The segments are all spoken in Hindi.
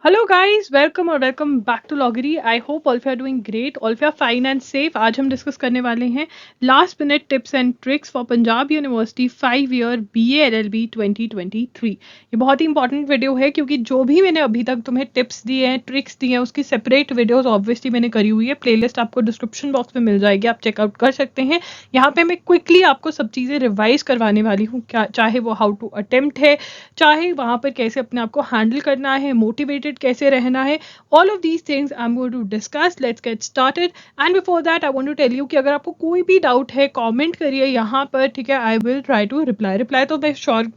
हेलो गाइस, वेलकम और welcome back to Lawgarhi. I hope all of you are doing great, all of you are fine and safe. आज हम डिस्कस करने वाले हैं last minute tips and tricks for Punjab university 5 year BA LLB 2023। ये बहुत ही इंपॉर्टेंट वीडियो है क्योंकि जो भी मैंने अभी तक तुम्हें टिप्स दिए हैं, ट्रिक्स दिए हैं, उसकी सेपरेट वीडियोस ऑब्वियसली मैंने करी हुई है। प्लेलिस्ट आपको डिस्क्रिप्शन बॉक्स में मिल जाएगी, आप चेकआउट कर सकते हैं। यहाँ पे मैं क्विकली आपको सब चीज़ें रिवाइज करवाने वाली हूँ, क्या चाहे वो हाउ टू अटेम्प्ट है, चाहे वहाँ पर कैसे अपने आप को हैंडल करना है, मोटिवेटेड कैसे रहना है। All of these things I am going to discuss. Let's get started. And before that I want to tell you कि अगर आपको कोई भी डाउट है कमेंट करिए यहाँ पर, ठीक है। I will try to reply तो मैं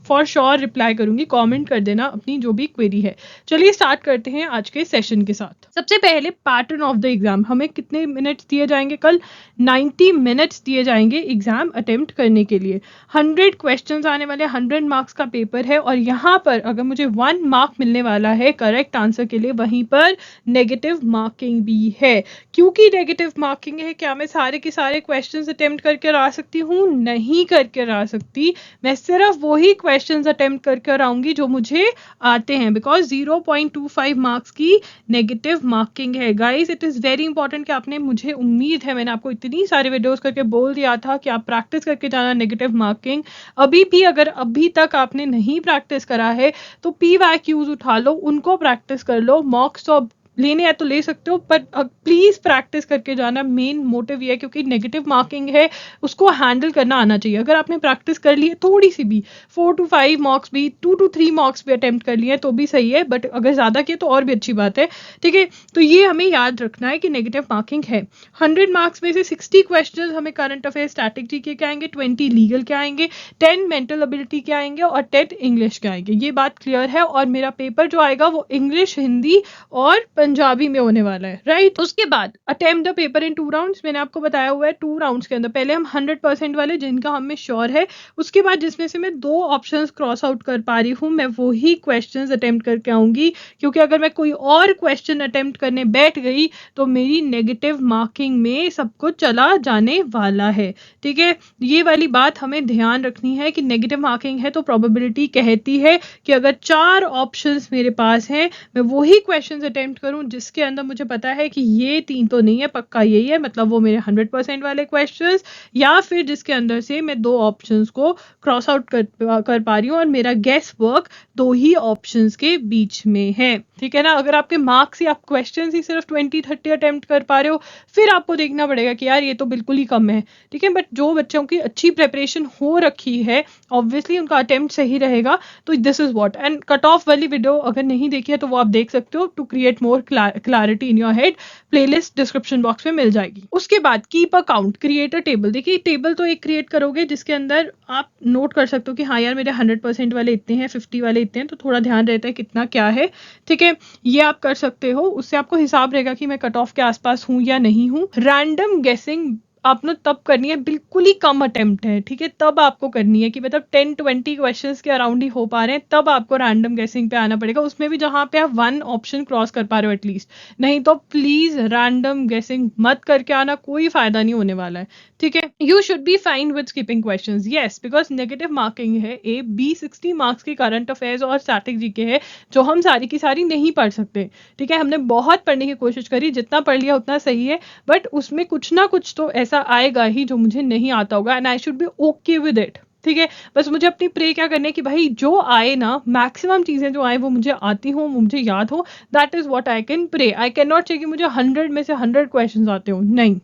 फॉर श्योर रिप्लाई करूंगी। कमेंट कर देना अपनी जो भी क्वेरी है। चलिए स्टार्ट करते हैं आज के सेशन के साथ। सबसे पहले पैटर्न ऑफ द एग्जाम। हमें कितने मिनट्स दिए जाएंगे कल? 90 मिनट्स दिए जाएंगे एग्जाम अटेम्प्ट करने के लिए। 100 क्वेश्चंस आने वाले, 100 मार्क्स का पेपर है। और यहाँ पर अगर मुझे 1 मार्क मिलने वाला है करेक्ट आंसर के लिए, वहीं पर नेगेटिव मार्किंग भी है। क्योंकि नेगेटिव मार्किंग है, क्या मैं सारे के सारे क्वेश्चंस अटेम्प्ट करके ला सकती हूँ? नहीं करके ला सकती। मैं सिर्फ वही क्वेश्चंस अटेम्प्ट करके आऊंगी जो मुझे आते हैं, बिकॉज 0.25 मार्क्स की नेगेटिव मार्किंग है। Guys, it is very important कि आपने, मुझे उम्मीद है मैंने आपको इतनी सारे वीडियोस करके बोल दिया था कि आप प्रैक्टिस करके जाना नेगेटिव मार्किंग। अभी भी अगर अभी तक आपने नहीं प्रैक्टिस करा है तो PYQs उठा लो, उनको प्रैक्टिस कर लो। मॉक्स तो लेने हैं तो ले सकते हो, पर प्लीज प्रैक्टिस करके जाना। मेन मोटिव ये है क्योंकि नेगेटिव मार्किंग है, उसको हैंडल करना आना चाहिए। अगर आपने प्रैक्टिस कर ली है थोड़ी सी भी, 4 to 5 मार्क्स भी, 2 to 3 मार्क्स भी अटेम्प्ट कर लिए तो भी सही है, बट अगर ज्यादा किए तो और भी अच्छी बात है, ठीक है। तो ये हमें याद रखना है कि नेगेटिव मार्किंग है। 100 मार्क्स में से 60 क्वेश्चन हमें करंट अफेयर स्टैटिक जीके के आएंगे, 20 लीगल के आएंगे, 10 मेंटल एबिलिटी के आएंगे और 10 इंग्लिश के आएंगे। ये बात क्लियर है। और मेरा पेपर जो आएगा वो इंग्लिश, हिंदी और पंजाबी में होने वाला है, राइट। उसके बाद attempt the paper in 2 rounds. मैंने आपको बताया हुआ है 2 राउंड्स के अंदर पहले हम 100% वाले जिनका हमें श्योर है, उसके बाद जिसमें से मैं 2 ऑप्शंस क्रॉस आउट कर पा रही हूँ, मैं वही क्वेश्चंस अटेम्प्ट करके आऊंगी। क्योंकि अगर मैं कोई और क्वेश्चन अटेम्प्ट करने बैठ गई तो मेरी नेगेटिव मार्किंग में सब कुछ चला जाने वाला है, ठीक है। ये वाली बात हमें ध्यान रखनी है कि नेगेटिव मार्किंग है तो प्रोबेबिलिटी कहती है कि अगर 4 ऑप्शंस मेरे पास हैं, मैं वही क्वेश्चंस अटेम्प्ट करूं जिसके अंदर मुझे पता है कि ये 3 तो नहीं है, पक्का यही है, मतलब वो मेरे 100% वाले क्वेश्चंस, या फिर जिसके अंदर से मैं 2 ऑप्शंस को क्रॉस आउट कर पा रही हूँ और मेरा गेस वर्क 2 ही ऑप्शंस के बीच में है, ठीक है ना। अगर आपके मार्क्स ही, आप क्वेश्चंस ही सिर्फ 20-30 अटेम्प्ट कर पा रहे हो, फिर आपको देखना पड़ेगा कि यार ये तो बिल्कुल ही कम है, ठीक है। बट जो बच्चों की अच्छी प्रिपरेशन हो रखी है, ऑब्वियसली उनका अटेम्प्ट सही रहेगा। तो this is what. And cut off वाली वीडियो अगर नहीं देखी है तो वो आप देख सकते हो to create more clarity in your head. Playlist description box में मिल जाएगी। उसके बाद keep a count, create a table. देखिए टेबल तो एक क्रिएट करोगे जिसके अंदर आप नोट कर सकते हो कि हाँ यार मेरे 100% वाले इतने हैं, 50 वाले इतने हैं, तो थोड़ा ध्यान रहता है कितना क्या है, ठीक है। ये आप कर सकते हो, उससे आपको हिसाब रहेगा कि मैं कट ऑफ के आसपास हूँ या नहीं हूँ। रैंडम गेसिंग आपने तब करनी है, बिल्कुल ही कम अटेम्प्ट है, ठीक है, तब आपको करनी है कि मतलब 10-20 क्वेश्चंस के अराउंड ही हो पा रहे हैं, तब आपको रैंडम गेसिंग पे आना पड़ेगा। उसमें भी जहां पे आप 1 ऑप्शन क्रॉस कर पा रहे हो एटलीस्ट। नहीं तो प्लीज रैंडम गेसिंग मत करके आना, कोई फायदा नहीं होने वाला है, ठीक है। You should be fine with skipping questions, yes, because negative marking है। B 60 मार्क्स की करंट अफेयर्स और स्टैटिक जीके है जो हम सारी की सारी नहीं पढ़ सकते, ठीक है। हमने बहुत पढ़ने की कोशिश करी, जितना पढ़ लिया उतना सही है, बट उसमें कुछ ना कुछ तो ऐसा आएगा ही जो मुझे नहीं आता होगा, and I should be okay with it, ठीक है। बस मुझे अपनी प्रे क्या करनी है कि भाई जो आए ना, मैक्सिमम चीजें जो आए वो मुझे आती हो, मुझे याद हो। That is what I can pray. I can not say कि मुझे 100 में से 100 क्वेश्चंस आते हो, नहीं।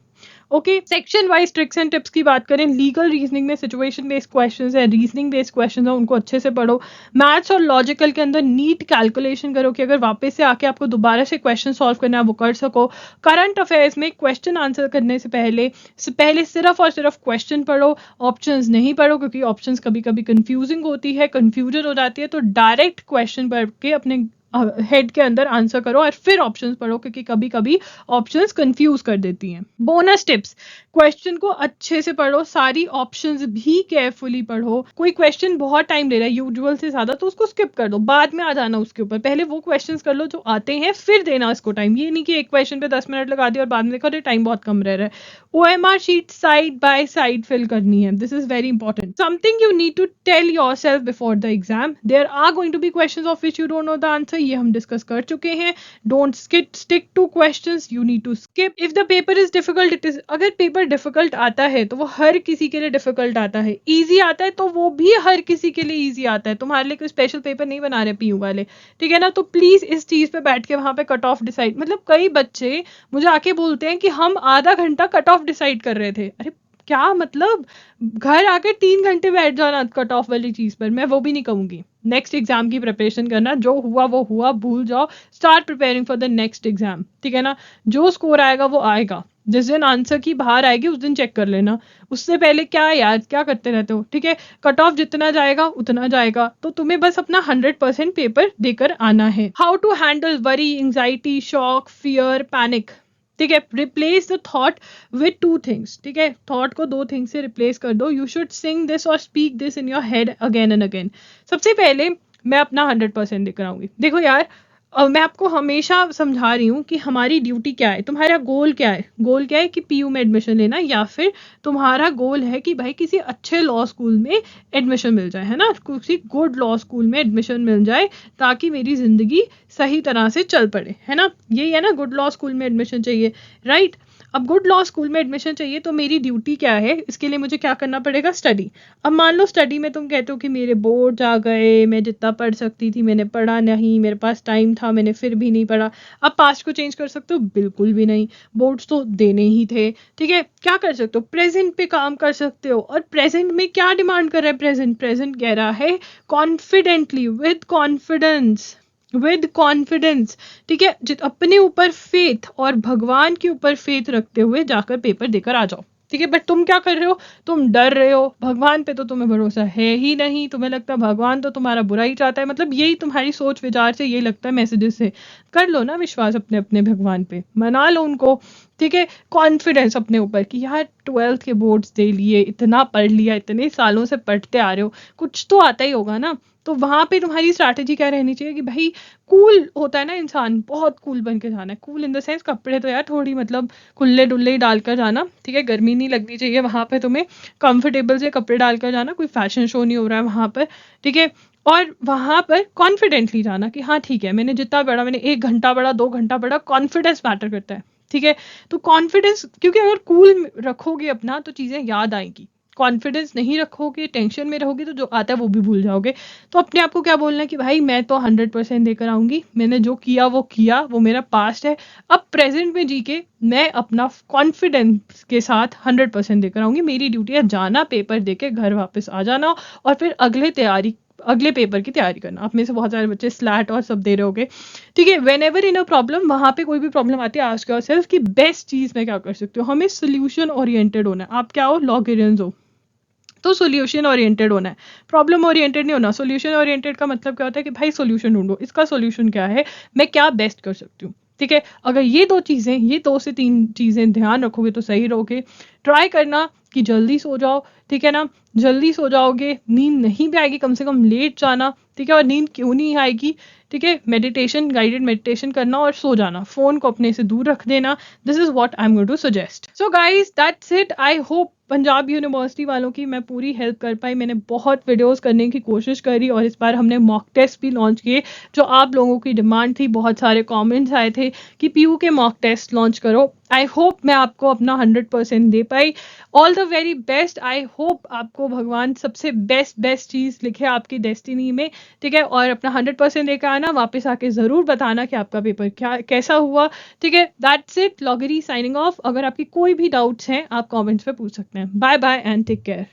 Okay, section wise tricks and tips की बात करें, लीगल रीजनिंग में सिचुएशन बेस्ड क्वेश्चंस है, रीजनिंग बेस्ड क्वेश्चंस है, उनको अच्छे से पढ़ो। मैथ्स और लॉजिकल के अंदर नीट कैलकुलेशन करो कि अगर वापस से आके आपको दोबारा से क्वेश्चन सॉल्व करना है वो कर सको। करंट अफेयर्स में क्वेश्चन आंसर करने से पहले सिर्फ और सिर्फ क्वेश्चन पढ़ो, ऑप्शंस नहीं पढ़ो, क्योंकि ऑप्शंस कभी कभी कंफ्यूजिंग होती है, कंफ्यूजन हो जाती है। तो डायरेक्ट क्वेश्चन पढ़ के अपने हेड के अंदर आंसर करो और फिर ऑप्शंस पढ़ो, क्योंकि कभी कभी ऑप्शंस कंफ्यूज कर देती हैं। बोनस टिप्स, क्वेश्चन को अच्छे से पढ़ो, सारी ऑप्शंस भी केयरफुली पढ़ो। कोई क्वेश्चन बहुत टाइम ले रहा है यूजुअल से ज्यादा, तो उसको स्किप कर दो, बाद में आ जाना उसके ऊपर। पहले वो क्वेश्चंस कर लो जो आते हैं, फिर देना उसको टाइम। ये नहीं कि एक क्वेश्चन पे 10 मिनट लगा दिया और बाद में देखो अरे टाइम बहुत कम रह रहा है। OMR sheet side by side fill करनी है, this is very important. Something you need to tell yourself before the exam, there are going to be questions of which you don't know the answer. है, ये हम डिस्कस कर चुके हैं. Don't stick to questions, you need to skip. If the paper is difficult, it is, अगर पेपर डिफिकल्ट आता है तो वो हर किसी के लिए डिफिकल्ट आता है. ईजी आता है तो वो भी हर किसी के लिए ईजी आता है. तुम्हारे लिए कोई स्पेशल पेपर नहीं बना रहे पीयू वाले, ठीक है ना. तो प्लीज इस चीज पे बैठ के वहां पे कट ऑफ डिसाइड, मतलब कई बच्चे मुझे आके बोलते हैं कि हम आधा घंटा कट ऑफ डिसाइड कर रहे थे. अरे क्या मतलब, घर आके 3 घंटे बैठ जाना कट ऑफ वाली चीज पर. मैं वो भी नहीं कहूंगी. नेक्स्ट एग्जाम की प्रिपरेशन करना, जो हुआ वो हुआ, भूल जाओ. Start preparing for the next exam, ठीक है ना. जो स्कोर आएगा वो आएगा. जिस दिन आंसर की बाहर आएगी उस दिन चेक कर लेना. उससे पहले क्या यार, क्या करते रहते हो, ठीक है. कट ऑफ जितना जाएगा उतना जाएगा. तो तुम्हें बस अपना 100% पेपर देकर आना है. How to handle worry, anxiety, shock, fear, panic, ठीक है. Replace the thought with 2 things, ठीक है. थॉट को 2 थिंग्स से रिप्लेस कर दो. यू शुड सिंग दिस और speak this in your head again and again. सबसे पहले मैं अपना 100% देकर आऊंगी. देखो यार, मैं आपको हमेशा समझा रही हूँ कि हमारी ड्यूटी क्या है. तुम्हारा गोल क्या है? गोल क्या है कि पीयू में एडमिशन लेना, या फिर तुम्हारा गोल है कि भाई किसी अच्छे लॉ स्कूल में एडमिशन मिल जाए, है ना. किसी गुड लॉ स्कूल में एडमिशन मिल जाए ताकि मेरी जिंदगी सही तरह से चल पड़े, है ना. यही है ना, गुड लॉ स्कूल में एडमिशन चाहिए, राइट. अब गुड लॉ स्कूल में एडमिशन चाहिए तो मेरी ड्यूटी क्या है, इसके लिए मुझे क्या करना पड़ेगा? स्टडी. अब मान लो स्टडी में तुम कहते हो कि मेरे बोर्ड आ गए, मैं जितना पढ़ सकती थी मैंने पढ़ा नहीं, मेरे पास टाइम था मैंने फिर भी नहीं पढ़ा. अब पास्ट को चेंज कर सकते हो? बिल्कुल भी नहीं. बोर्ड्स तो देने ही थे, ठीक है. क्या कर सकते हो? प्रेजेंट पे काम कर सकते हो. और प्रेजेंट में क्या डिमांड कर रहा है प्रेजेंट? प्रेजेंट कह रहा है कॉन्फिडेंटली, विद कॉन्फिडेंस, ठीक है. अपने ऊपर फेथ और भगवान के ऊपर फेथ रखते हुए जाकर पेपर देकर आ जाओ, ठीक है. बट तुम क्या कर रहे हो? तुम डर रहे हो. भगवान पे तो तुम्हें भरोसा है ही नहीं. तुम्हें लगता है भगवान तो तुम्हारा बुरा ही चाहता है. मतलब यही तुम्हारी सोच विचार से यही लगता है मैसेजेस से. कर लो ना विश्वास अपने अपने भगवान पे, मना लो उनको, ठीक है. कॉन्फिडेंस अपने ऊपर कि यार 12th के बोर्ड्स दे लिए, इतना पढ़ लिया, इतने सालों से पढ़ते आ रहे हो, कुछ तो आता ही होगा ना. तो वहां पे तुम्हारी स्ट्रैटेजी क्या रहनी चाहिए कि भाई कूल होता है ना इंसान, बहुत कूल बन के जाना है. कूल इन द सेंस कपड़े तो यार थोड़ी मतलब खुले डुल्ले ही डालकर जाना, ठीक है. गर्मी नहीं लगनी चाहिए वहां पे तुम्हें. कंफर्टेबल से कपड़े डालकर जाना, कोई फैशन शो नहीं हो रहा है वहां पर, ठीक है. और वहां पर कॉन्फिडेंटली जाना कि हाँ ठीक है, मैंने जितना पढ़ा, मैंने 1 घंटा पढ़ा, 2 घंटा पढ़ा. कॉन्फिडेंस मैटर करता है, ठीक है. तो कॉन्फिडेंस, क्योंकि अगर कूल रखोगे अपना तो चीजें याद आएंगी. कॉन्फिडेंस नहीं रखोगे, टेंशन में रहोगे, तो जो आता है वो भी भूल जाओगे. तो अपने आप को क्या बोलना है कि भाई मैं तो 100% देकर आऊंगी. मैंने जो किया वो मेरा पास्ट है. अब प्रेजेंट में जी के मैं अपना कॉन्फिडेंस के साथ 100% देकर आऊंगी. मेरी ड्यूटी है जाना, पेपर देके घर वापस आ जाना और फिर अगले पेपर की तैयारी करना. आप में से बहुत सारे बच्चे स्लैट और सब दे रहे होगे, ठीक है. When ever in a problem, वहां पे कोई भी प्रॉब्लम आती है, आस्क योरसेल्फ कि बेस्ट चीज मैं क्या कर सकती हूँ. हमें सोल्यूशन ओरिएंटेड होना है. आप क्या हो? लॉगिरियंस हो, तो सोल्यूशन ओरिएंटेड होना है. प्रॉब्लम ओरिएंटेड नहीं होना. सोल्यूशन ओरिएंटेड का मतलब क्या होता है कि भाई सोल्यूशन ढूंढो, इसका सोल्यूशन क्या है, मैं क्या बेस्ट कर सकती हूँ, ठीक है. अगर ये 2 से 3 चीजें ध्यान रखोगे तो सही रहोगे. ट्राई करना कि जल्दी सो जाओ, ठीक है ना. जल्दी सो जाओगे, नींद नहीं भी आएगी, कम से कम लेट जाना, ठीक है. और नींद क्यों नहीं आएगी, ठीक है, मेडिटेशन, गाइडेड मेडिटेशन करना और सो जाना. फोन को अपने से दूर रख देना. This is what I am going to suggest. So guys, that's it. I hope Punjab university वालों की मैं पूरी हेल्प कर पाई. मैंने बहुत वीडियोस करने की कोशिश करी और इस बार हमने मॉक टेस्ट भी लॉन्च किए, जो आप लोगों की डिमांड थी. बहुत सारे कमेंट्स आए थे कि पीयू के मॉक टेस्ट लॉन्च करो. आई होप मैं आपको अपना 100% दे पाई. All the very best. I hope आपको भगवान सबसे बेस्ट चीज लिखे आपकी डेस्टिनी में, ठीक है. और अपना 100% देकर आना, वापस आके जरूर बताना कि आपका पेपर कैसा हुआ, ठीक है. That's it. Lawgarhi signing off. अगर आपकी कोई भी डाउट्स हैं आप कमेंट्स पे पूछ सकते हैं. Bye bye and take care.